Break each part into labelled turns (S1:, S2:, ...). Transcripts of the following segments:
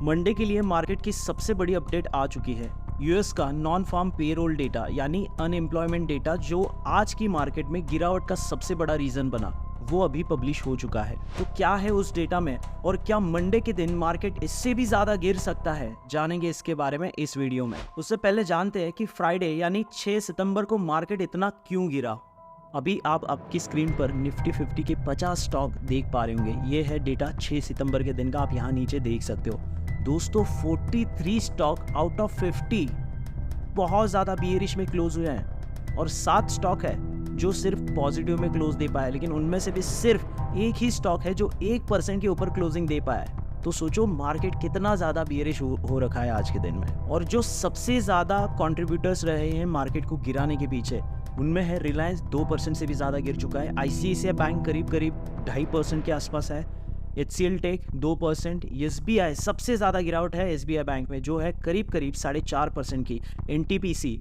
S1: Monday के लिए market की सबसे बड़ी अपडेट आ चुकी है। यूएस का नॉन फार्म पेरोल डेटा यानी अनएम्प्लॉयमेंट डेटा जो आज की मार्केट में गिरावट का सबसे बड़ा रीजन बना, वो अभी पब्लिश हो चुका है। तो क्या है उस डेटा में और क्या मंडे के दिन मार्केट इससे भी ज्यादा गिर सकता है, जानेंगे इसके बारे में इस वीडियो में। उससे पहले जानते हैं कि फ्राइडे यानी 6 सितंबर को मार्केट इतना क्यों गिरा। अभी आप आपकी स्क्रीन पर निफ्टी 50 के 50 स्टॉक देख पा रहे होंगे। ये है डेटा 6 सितंबर के दिन का, आप यहाँ नीचे देख सकते हो। दोस्तों 43 स्टॉक आउट ऑफ 50 बहुत ज़्यादा बियरिश में क्लोज हुए हैं और 7 स्टॉक है जो सिर्फ पॉजिटिव में क्लोज दे पाया, लेकिन उनमें से भी सिर्फ एक ही स्टॉक है जो 1% के ऊपर क्लोजिंग दे पाया है। तो सोचो मार्केट कितना ज़्यादा बियरिश हो रखा है आज के दिन में। और जो सबसे ज़्यादा कॉन्ट्रीब्यूटर्स रहे हैं मार्केट को गिराने के पीछे, उनमें है रिलायंस 2% से भी ज़्यादा गिर चुका है। आईसीआईसीआई बैंक करीब 2.5% के आसपास है। HCL take 2%। SBI सबसे ज़्यादा गिरावट है SBI बैंक में जो है करीब 4.5% की। NTPC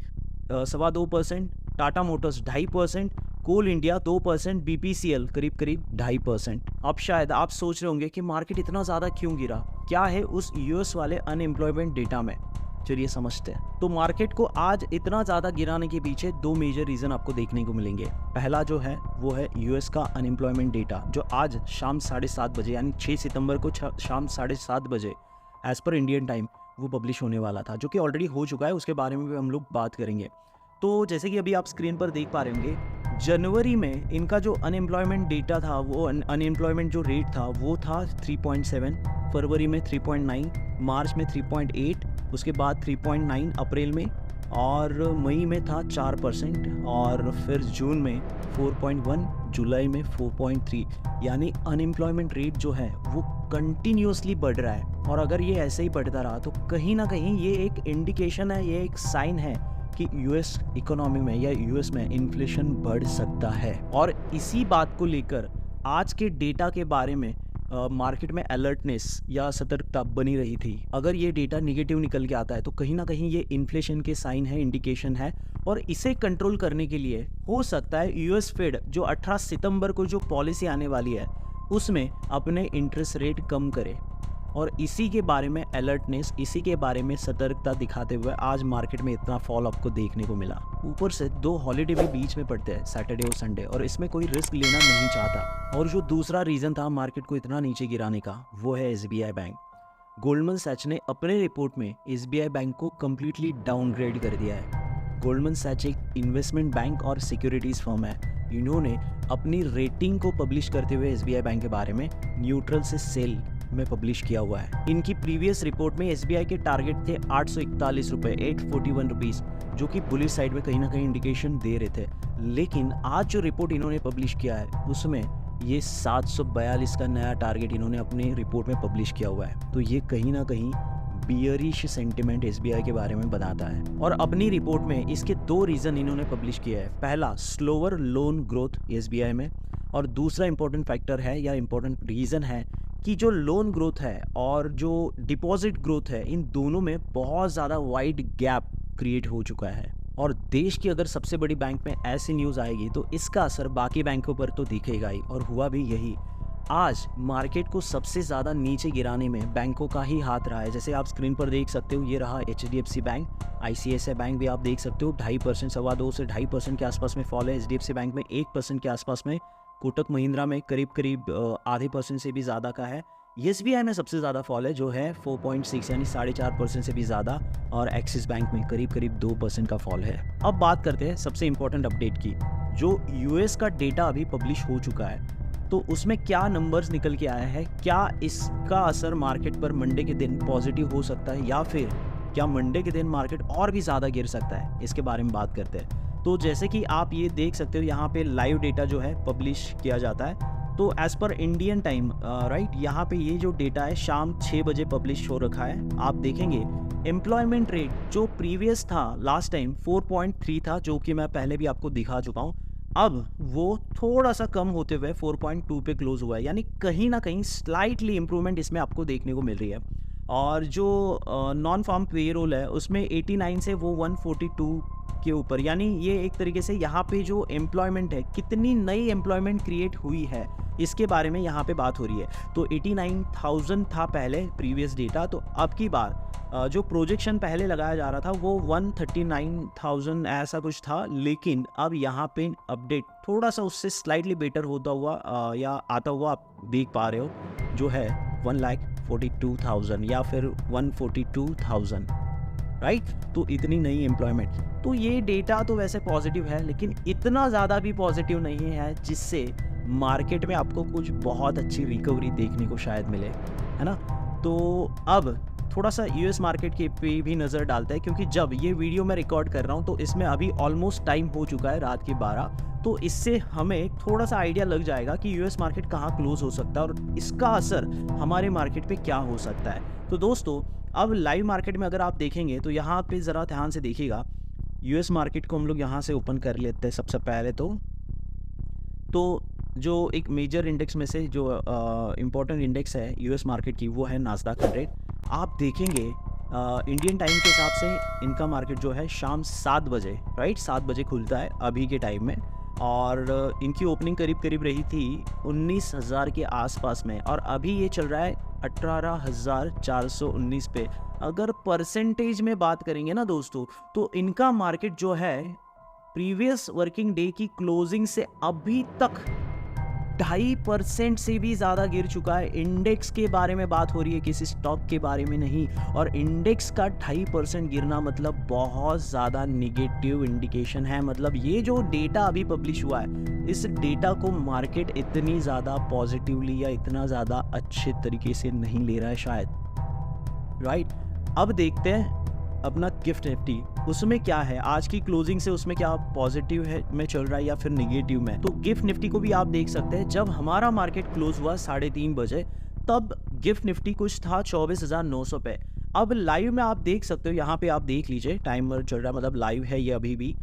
S1: 2.25%। टाटा मोटर्स 2.5%। कोल इंडिया 2%। BPCL करीब 2.5%। अब शायद आप सोच रहे होंगे कि मार्केट इतना ज़्यादा क्यों गिरा, क्या है उस यूएस वाले अनएम्प्लॉयमेंट डेटा में। चलिए समझते हैं। तो मार्केट को आज इतना ज़्यादा गिराने के पीछे 2 मेजर रीज़न आपको देखने को मिलेंगे। पहला जो है वो है यूएस का अनएम्प्लॉयमेंट डेटा जो आज शाम 7:30 बजे यानी 6 सितंबर को शाम 7:30 बजे एज पर इंडियन टाइम वो पब्लिश होने वाला था, जो कि ऑलरेडी हो चुका है। उसके बारे में भी हम लोग बात करेंगे। तो जैसे कि अभी आप स्क्रीन पर देख पा रहे होंगे, जनवरी में इनका जो अनएम्प्लॉयमेंट डेटा था, वो अनएम्प्लॉयमेंट जो रेट था वो था 3.7, फरवरी में 3.9, मार्च में 3.8, उसके बाद 3.9 अप्रैल में, और मई में था 4%, और फिर जून में 4.1, जुलाई में 4.3। यानी अनएम्प्लॉयमेंट रेट जो है वो कंटिन्यूसली बढ़ रहा है। और अगर ये ऐसे ही बढ़ता रहा तो कहीं ना कहीं ये एक इंडिकेशन है, ये एक साइन है कि यूएस इकोनॉमी में या यूएस में इन्फ्लेशन बढ़ सकता है। और इसी बात को लेकर आज के डेटा के बारे में मार्केट में अलर्टनेस या सतर्कता बनी रही थी। अगर ये डेटा निगेटिव निकल के आता है तो कहीं ना कहीं ये इन्फ्लेशन के साइन है, इंडिकेशन है। और इसे कंट्रोल करने के लिए हो सकता है यूएस फेड जो 18 सितंबर को जो पॉलिसी आने वाली है उसमें अपने इंटरेस्ट रेट कम करे। और इसी के बारे में अलर्टनेस, इसी के बारे में सतर्कता दिखाते हुए आज मार्केट में इतना फॉल आपको देखने को मिला। ऊपर से 2 हॉलीडे भी बीच में पड़ते हैं, सैटरडे और संडे, और इसमें कोई रिस्क लेना नहीं चाहता। और जो दूसरा रीज़न था मार्केट को इतना नीचे गिराने का, वो है SBI बैंक। गोल्डमन सैच ने अपने रिपोर्ट में SBI बैंक को कम्प्लीटली डाउनग्रेड कर दिया है। गोल्डमन सैच एक इन्वेस्टमेंट बैंक और सिक्योरिटीज़ फर्म है। इन्होंने अपनी रेटिंग को पब्लिश करते हुए SBI बैंक के बारे में न्यूट्रल से सेल में पब्लिश किया हुआ है। इनकी प्रीवियस रिपोर्ट में SBI के टारगेट थे 841 रुपए, 841 रुपीस, जो कि बुलिश साइड में कहीं ना कहीं इंडिकेशन दे रहे थे। लेकिन आज जो रिपोर्ट इन्होंने पब्लिश किया है उसमें ये 742 का नया टारगेट इन्होंने अपने रिपोर्ट में पब्लिश किया हुआ है। तो ये कहीं ना कहीं बियरिश सेंटिमेंट SBI के बारे में बताता है। और अपनी रिपोर्ट में इसके 2 रीजन इन्होंने पब्लिश किया है। पहला, स्लोअर लोन ग्रोथ SBI में, और दूसरा इंपॉर्टेंट फैक्टर है या इंपॉर्टेंट रीजन है कि जो लोन ग्रोथ है और जो डिपॉजिट ग्रोथ है, इन दोनों में बहुत ज़्यादा वाइड गैप क्रिएट हो चुका है। और देश की अगर सबसे बड़ी बैंक में ऐसी न्यूज़ आएगी तो इसका असर बाकी बैंकों पर तो दिखेगा ही, और हुआ भी यही। आज मार्केट को सबसे ज़्यादा नीचे गिराने में बैंकों का ही हाथ रहा है। जैसे आप स्क्रीन पर देख सकते हो, ये रहा HDFC बैंक, ICICI बैंक भी आप देख सकते हो 2.5%, 2.25 से 2.5% के आसपास में फॉल है। HDFC बैंक में 1% के आसपास में, कोटक महिंद्रा में करीब 0.5% से भी ज़्यादा का है। SBI में सबसे ज़्यादा फॉल है जो है 4.6 यानी 4.5% से भी ज़्यादा, और एक्सिस बैंक में करीब 2% का फॉल है। अब बात करते हैं सबसे इंपॉर्टेंट अपडेट की। जो यूएस का डेटा अभी पब्लिश हो चुका है तो उसमें क्या नंबर्स निकल के आया है, क्या इसका असर मार्केट पर मंडे के दिन पॉजिटिव हो सकता है, या फिर क्या मंडे के दिन मार्केट और भी ज़्यादा गिर सकता है, इसके बारे में बात करते हैं। तो जैसे कि आप ये देख सकते हो, यहाँ पे लाइव डेटा जो है पब्लिश किया जाता है। तो as per Indian time right, यहाँ पे ये जो डेटा है शाम 6 बजे पब्लिश हो रखा है। आप देखेंगे एम्प्लॉयमेंट रेट जो प्रीवियस था लास्ट टाइम 4.3 था, जो कि मैं पहले भी आपको दिखा चुका हूँ। अब वो थोड़ा सा कम होते हुए 4.2 पे क्लोज हुआ है, यानी कहीं ना कहीं स्लाइटली इंप्रूवमेंट इसमें आपको देखने को मिल रही है। और जो नॉन फार्म पेरोल है उसमें 89 से वो 142 के ऊपर, यानी ये एक तरीके से यहाँ पे जो एम्प्लॉयमेंट है, कितनी नई एम्प्लॉयमेंट क्रिएट हुई है इसके बारे में यहाँ पे बात हो रही है। तो 89,000 था पहले प्रीवियस डेटा, तो अब की बार जो प्रोजेक्शन पहले लगाया जा रहा था वो 139,000 ऐसा कुछ था, लेकिन अब यहाँ पे अपडेट थोड़ा सा उससे स्लाइटली बेटर होता हुआ या आता हुआ आप देख पा रहे हो, जो है 1,42,000 या फिर 142,000, राइट। तो इतनी नई एम्प्लॉयमेंट, तो ये डेटा तो वैसे पॉजिटिव है, लेकिन इतना ज़्यादा भी पॉजिटिव नहीं है जिससे मार्केट में आपको कुछ बहुत अच्छी रिकवरी देखने को शायद मिले, है ना। तो अब थोड़ा सा यूएस मार्केट के पे भी नज़र डालते हैं, क्योंकि जब ये वीडियो मैं रिकॉर्ड कर रहा हूँ तो इसमें अभी ऑलमोस्ट टाइम हो चुका है रात के 12, तो इससे हमें थोड़ा सा आइडिया लग जाएगा कि यूएस मार्केट कहाँ क्लोज हो सकता है और इसका असर हमारे मार्केट पे क्या हो सकता है। तो दोस्तों, अब लाइव मार्केट में अगर आप देखेंगे तो यहाँ पे ज़रा ध्यान से देखिएगा, यूएस मार्केट को हम लोग यहाँ से ओपन कर लेते हैं सबसे पहले। तो जो एक मेजर इंडेक्स में से जो इम्पोर्टेंट इंडेक्स है यूएस मार्केट की, वो है नास्डैक 100। आप देखेंगे इंडियन टाइम के हिसाब से इनका मार्केट जो है शाम 7 बजे, राइट, 7 बजे खुलता है अभी के टाइम में, और इनकी ओपनिंग करीब करीब रही थी 19,000 के आसपास में, और अभी ये चल रहा है 18,419 पे। अगर परसेंटेज में बात करेंगे ना दोस्तों, तो इनका मार्केट जो है प्रीवियस वर्किंग डे की क्लोजिंग से अभी तक 2.5% से भी ज़्यादा गिर चुका है। इंडेक्स के बारे में बात हो रही है, किसी स्टॉक के बारे में नहीं, और इंडेक्स का 2.5% गिरना मतलब बहुत ज़्यादा निगेटिव इंडिकेशन है। मतलब ये जो डेटा अभी पब्लिश हुआ है, इस डेटा को मार्केट इतनी ज़्यादा पॉजिटिवली या इतना ज़्यादा अच्छे तरीके से नहीं ले रहा है शायद, राइट। अब देखते हैं अपना गिफ्ट निफ्टी, उसमें क्या है आज की क्लोजिंग से, उसमें क्या पॉजिटिव है में चल रहा है या फिर नेगेटिव में। तो गिफ्ट निफ्टी को भी आप देख सकते हैं, जब हमारा मार्केट क्लोज हुआ 3:30 बजे, तब गिफ्ट निफ्टी कुछ था 24,900 पे। अब लाइव में आप देख सकते हो, यहाँ पे आप देख लीजिए, टाइमर चल रहा है, मतलब लाइव है ये अभी भी,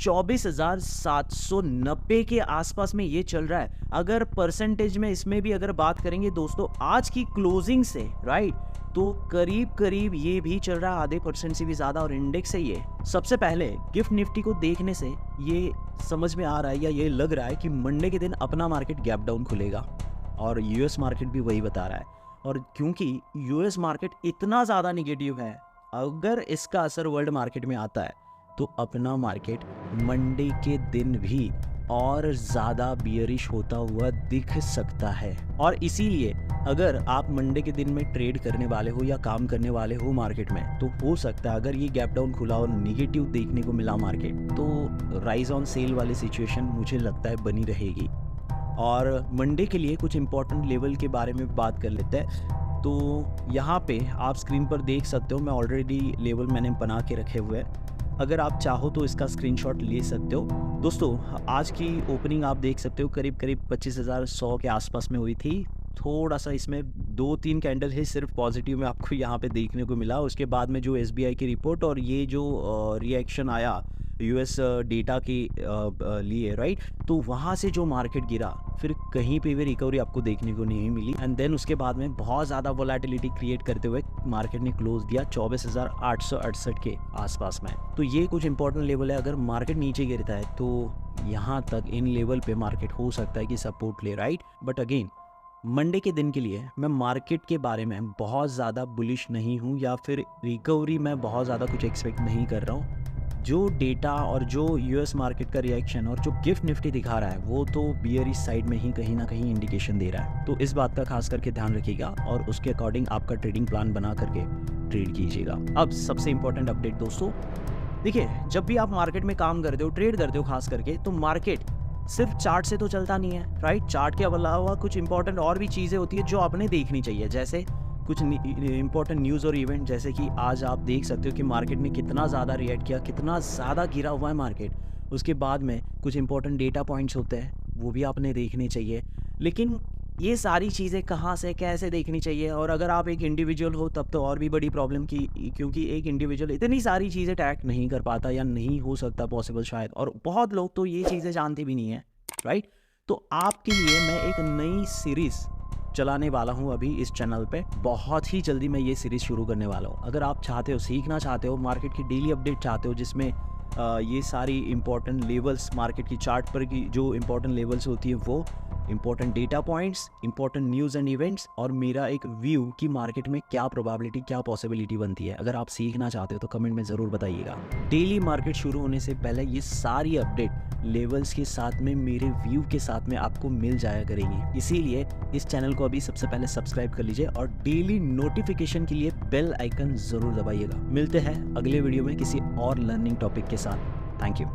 S1: 24,790 के आसपास में ये चल रहा है। अगर परसेंटेज में इसमें भी अगर बात करेंगे दोस्तों आज की क्लोजिंग से, राइट, तो करीब करीब ये भी चल रहा है 0.5% से भी ज़्यादा, और इंडेक्स है ये। सबसे पहले गिफ्ट निफ्टी को देखने से ये समझ में आ रहा है या ये लग रहा है कि मंडे के दिन अपना मार्केट गैप डाउन खुलेगा, और यूएस मार्केट भी वही बता रहा है। और क्योंकि यूएस मार्केट इतना ज़्यादा निगेटिव है, अगर इसका असर वर्ल्ड मार्केट में आता है तो अपना मार्केट मंडे के दिन भी और ज़्यादा बियरिश होता हुआ दिख सकता है। और इसीलिए अगर आप मंडे के दिन में ट्रेड करने वाले हो या काम करने वाले हो मार्केट में, तो हो सकता है अगर ये गैप डाउन खुला और निगेटिव देखने को मिला मार्केट, तो राइज ऑन सेल वाली सिचुएशन मुझे लगता है बनी रहेगी। और मंडे के लिए कुछ इंपॉर्टेंट लेवल के बारे में बात कर लेते हैं। तो यहाँ पे आप स्क्रीन पर देख सकते हो, मैं ऑलरेडी लेवल मैंने बना के रखे हुए हैं, अगर आप चाहो तो इसका स्क्रीनशॉट ले सकते हो। दोस्तों, आज की ओपनिंग आप देख सकते हो करीब करीब 25,100 के आसपास में हुई थी। थोड़ा सा इसमें 2-3 कैंडल है सिर्फ पॉजिटिव में आपको यहाँ पे देखने को मिला। उसके बाद में जो एसबीआई की रिपोर्ट और ये जो रिएक्शन आया यूएस डेटा के लिए, राइट, तो वहाँ से जो मार्केट गिरा, फिर कहीं पे भी रिकवरी आपको देखने को नहीं मिली। एंड देन उसके बाद में बहुत ज़्यादा वोलेटिलिटी क्रिएट करते हुए मार्केट ने क्लोज दिया 24,868 के आसपास में। तो ये कुछ इंपॉर्टेंट लेवल है। अगर मार्केट नीचे गिरता है तो यहाँ तक इन लेवल पे मार्केट हो सकता है कि सपोर्ट ले, राइट। बट अगेन मंडे के दिन के लिए मैं मार्केट के बारे में बहुत ज़्यादा बुलिश नहीं हूँ, या फिर रिकवरी में बहुत ज़्यादा कुछ एक्सपेक्ट नहीं कर रहा हूँ। जो डेटा और जो यूएस मार्केट का रिएक्शन और जो गिफ्ट निफ्टी दिखा रहा है, वो तो बियरिश साइड में ही कहीं ना कहीं इंडिकेशन दे रहा है। तो इस बात का खास करके ध्यान रखिएगा और उसके अकॉर्डिंग आपका ट्रेडिंग प्लान बना करके ट्रेड कीजिएगा। अब सबसे इंपॉर्टेंट अपडेट दोस्तों, देखिए, जब भी आप मार्केट में काम करते हो, ट्रेड करते हो खास करके, तो मार्केट सिर्फ चार्ट से तो चलता नहीं है, राइट। चार्ट के अलावा कुछ इंपॉर्टेंट और भी चीज़ें होती है जो आपने देखनी चाहिए, जैसे कुछ इंपॉर्टेंट न्यूज़ और इवेंट, जैसे कि आज आप देख सकते हो कि मार्केट ने कितना ज़्यादा रिएक्ट किया, कितना ज़्यादा गिरा हुआ है मार्केट। उसके बाद में कुछ इंपॉर्टेंट डेटा पॉइंट्स होते हैं, वो भी आपने देखने चाहिए। लेकिन ये सारी चीज़ें कहाँ से कैसे देखनी चाहिए, और अगर आप एक इंडिविजुअल हो तब तो और भी बड़ी प्रॉब्लम की, क्योंकि एक इंडिविजुअल इतनी सारी चीज़ें ट्रैक नहीं कर पाता या नहीं हो सकता पॉसिबल शायद, और बहुत लोग तो ये चीज़ें जानते भी नहीं है, राइट। तो आपके लिए मैं एक नई सीरीज़ चलाने वाला हूं अभी इस चैनल पे। बहुत ही जल्दी मैं ये सीरीज़ शुरू करने वाला हूं। अगर आप चाहते हो, सीखना चाहते हो, मार्केट की डेली अपडेट चाहते हो जिसमें ये सारी इंपॉर्टेंट लेवल्स मार्केट की चार्ट पर की जो इंपॉर्टेंट लेवल्स होती है वो, important data points, important news and events और मेरा एक व्यू कि मार्केट में क्या प्रोबेबिलिटी क्या पॉसिबिलिटी बनती है। अगर आप सीखना चाहते हो तो कमेंट में ज़रूर बताइएगा। डेली मार्केट शुरू होने से पहले ये सारी अपडेट लेवल्स के साथ में मेरे व्यू के साथ में आपको मिल जाया करेंगी। इसीलिए इस चैनल को अभी सबसे पहले सब्सक्राइब कर लीजिए और डेली नोटिफिकेशन के लिए बेल आइकन ज़रूर दबाइएगा। मिलते हैं अगले वीडियो में किसी और लर्निंग टॉपिक के साथ। Thank you.